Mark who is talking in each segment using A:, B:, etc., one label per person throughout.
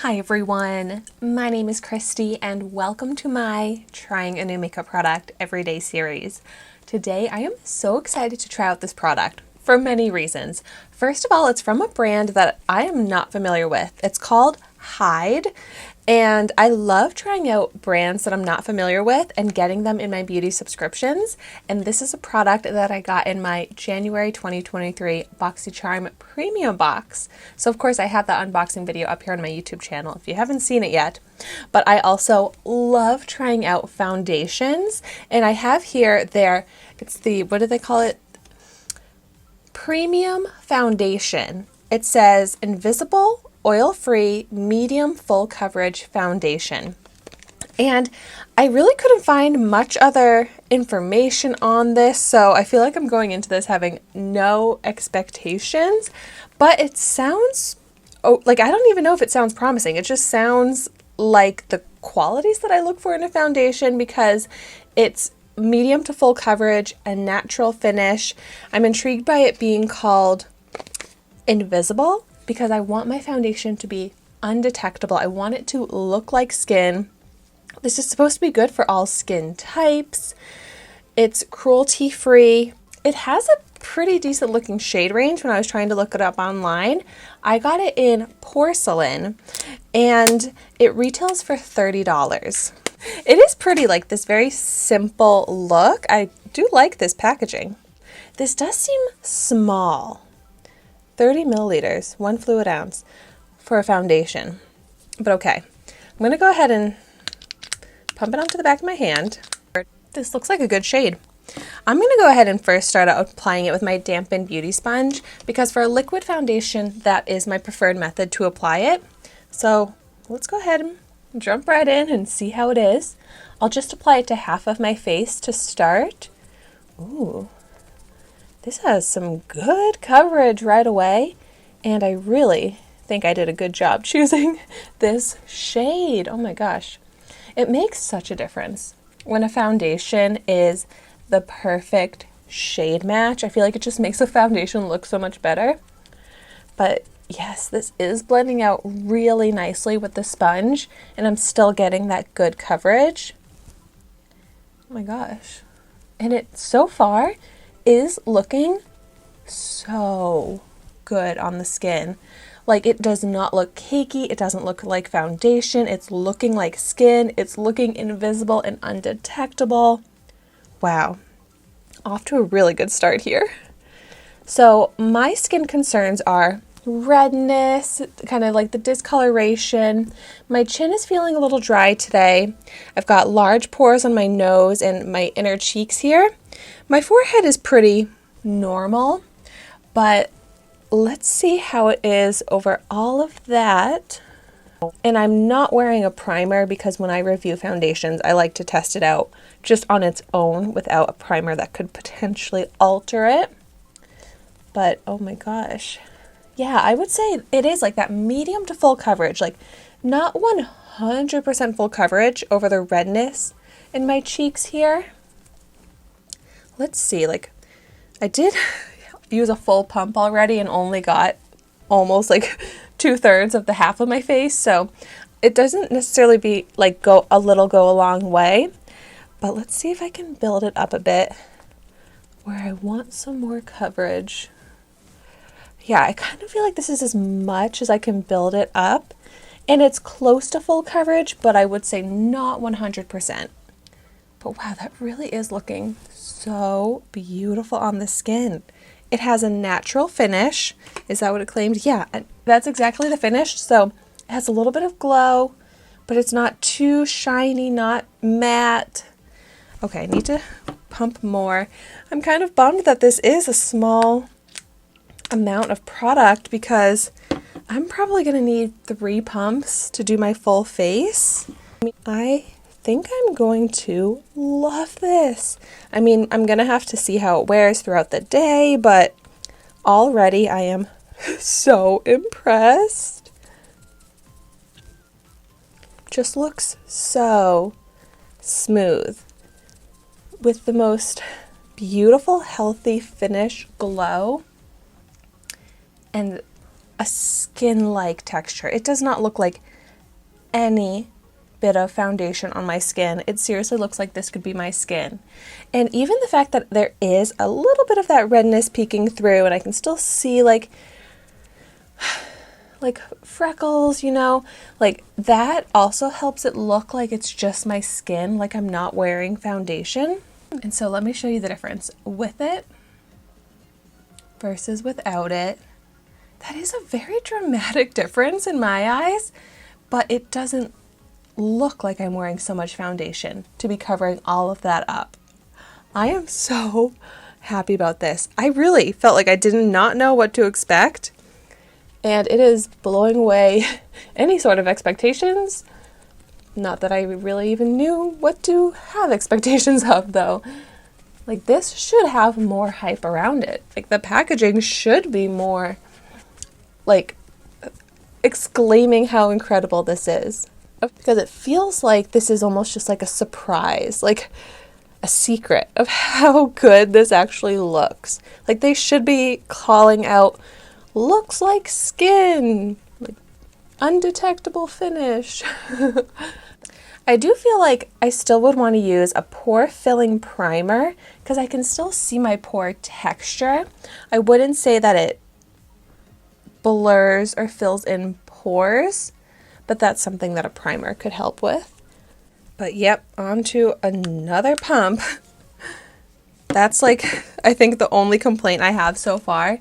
A: Hi everyone, my name is Christy and welcome to my Trying a New Makeup Product Everyday series. Today I am so excited to try out this product for many reasons. First of all, it's from a brand that I am not familiar with. It's called Hyde, and I love trying out brands that I'm not familiar with and getting them in my beauty subscriptions. And this is a product that I got in my January 2023 Boxycharm Premium box. So of course I have that unboxing video up here on my YouTube channel if you haven't seen it yet. But I also love trying out foundations, and I have here it's the, what do they call it? Premium foundation. It says invisible, oil-free, medium full coverage foundation. And I really couldn't find much other information on this, so I feel like I'm going into this having no expectations, but it sounds, I don't even know if it sounds promising. It just sounds like the qualities that I look for in a foundation because it's medium to full coverage, a natural finish. I'm intrigued by it being called invisible because I want my foundation to be undetectable. I want it to look like skin. This is supposed to be good for all skin types. It's cruelty free. It has a pretty decent looking shade range. When I was trying to look it up online, I got it in Porcelain and it retails for $30. It is pretty, like this very simple look. I do like this packaging. This does seem small. 30 milliliters, 1 fluid ounce for a foundation. But okay, I'm going to go ahead and pump it onto the back of my hand. This looks like a good shade. I'm going to go ahead and first start out applying it with my dampened beauty sponge because for a liquid foundation, that is my preferred method to apply it. So let's go ahead and jump right in and see how it is. I'll just apply it to half of my face to start. Ooh. This has some good coverage right away, and I really think I did a good job choosing this shade. Oh my gosh. It makes such a difference when a foundation is the perfect shade match. I feel like it just makes a foundation look so much better. But yes, this is blending out really nicely with the sponge, and I'm still getting that good coverage. Oh my gosh. And it so far is looking so good on the skin. Like, it does not look cakey. It doesn't look like foundation. It's looking like skin. It's looking invisible and undetectable. Wow. Off to a really good start here. So my skin concerns are redness, kind of like the discoloration. My chin is feeling a little dry today. I've got large pores on my nose and my inner cheeks here. My forehead is pretty normal, but let's see how it is over all of that. And I'm not wearing a primer because when I review foundations, I like to test it out just on its own without a primer that could potentially alter it. But oh my gosh. Yeah, I would say it is like that medium to full coverage, like not 100% full coverage over the redness in my cheeks here. Let's see, like I did use a full pump already and only got almost like 2/3 of the half of my face. So it doesn't necessarily be like go a long way, but let's see if I can build it up a bit where I want some more coverage. Yeah, I kind of feel like this is as much as I can build it up, and it's close to full coverage, but I would say not 100%. But wow, that really is looking so beautiful on the skin. It has a natural finish. Is that what it claimed? Yeah, that's exactly the finish. So it has a little bit of glow, but it's not too shiny, not matte. Okay, I need to pump more. I'm kind of bummed that this is a small amount of product because I'm probably going to need 3 pumps to do my full face. I think I'm going to love this. I mean, I'm going to have to see how it wears throughout the day, but already I am so impressed. Just looks so smooth with the most beautiful, healthy finish glow and a skin-like texture. It does not look like any bit of foundation on my skin. It seriously looks like this could be my skin. And even the fact that there is a little bit of that redness peeking through, and I can still see like freckles, you know, like that also helps it look like it's just my skin, like I'm not wearing foundation. And so let me show you the difference with it versus without it. That is a very dramatic difference in my eyes, but it doesn't look like I'm wearing so much foundation to be covering all of that up. I am so happy about this. I really felt like I did not know what to expect, and it is blowing away any sort of expectations. Not that I really even knew what to have expectations of, though. Like, this should have more hype around it. Like, the packaging should be more, like, exclaiming how incredible this is. Because it feels like this is almost just like a surprise, like a secret of how good this actually looks. Like, they should be calling out, looks like skin, like undetectable finish. I do feel like I still would want to use a pore filling primer because I can still see my pore texture. I wouldn't say that it blurs or fills in pores, but that's something that a primer could help with. But yep, on to another pump. That's like, I think the only complaint I have so far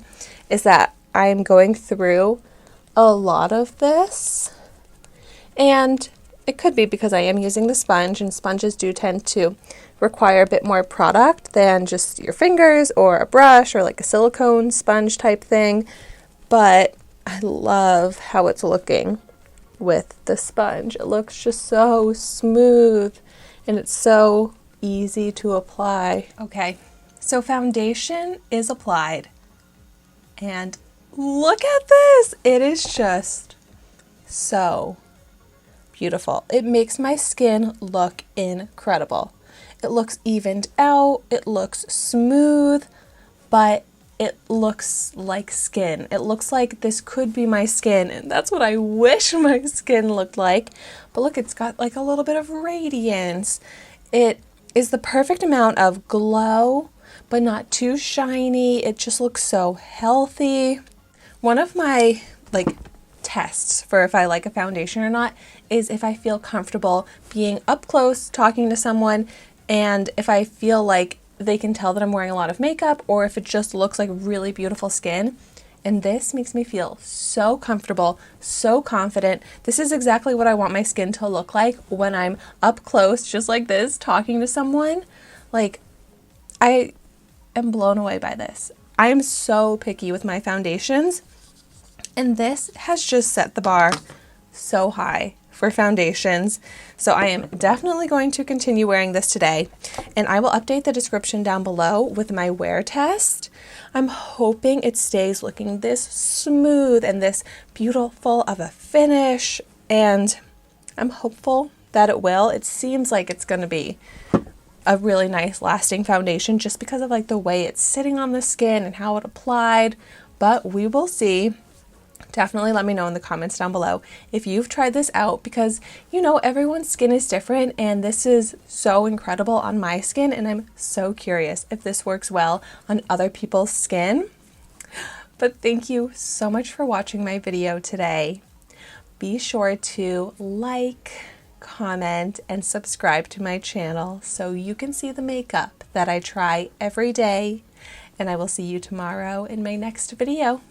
A: is that I'm going through a lot of this, and it could be because I am using the sponge, and sponges do tend to require a bit more product than just your fingers or a brush or like a silicone sponge type thing, but I love how it's looking with the sponge. It looks just so smooth and it's so easy to apply. Okay, so foundation is applied, and look at this. It is just so beautiful. It makes my skin look incredible. It looks evened out, it looks smooth, but it looks like skin. It looks like this could be my skin, and that's what I wish my skin looked like. But look, it's got like a little bit of radiance. It is the perfect amount of glow, but not too shiny. It just looks so healthy. One of my tests for if I like a foundation or not is if I feel comfortable being up close talking to someone, and if I feel like they can tell that I'm wearing a lot of makeup, or if it just looks like really beautiful skin. And this makes me feel so comfortable, so confident. This is exactly what I want my skin to look like when I'm up close, just like this, talking to someone. Like, I am blown away by this. I am so picky with my foundations, and this has just set the bar so high for foundations. So I am definitely going to continue wearing this today, and I will update the description down below with my wear test. I'm hoping it stays looking this smooth and this beautiful of a finish, and I'm hopeful that it will. It seems like it's going to be a really nice lasting foundation just because of like the way it's sitting on the skin and how it applied, but we will see. Definitely let me know in the comments down below if you've tried this out, because you know everyone's skin is different, and this is so incredible on my skin, and I'm so curious if this works well on other people's skin. But thank you so much for watching my video today. Be sure to like, comment, and subscribe to my channel so you can see the makeup that I try every day, and I will see you tomorrow in my next video.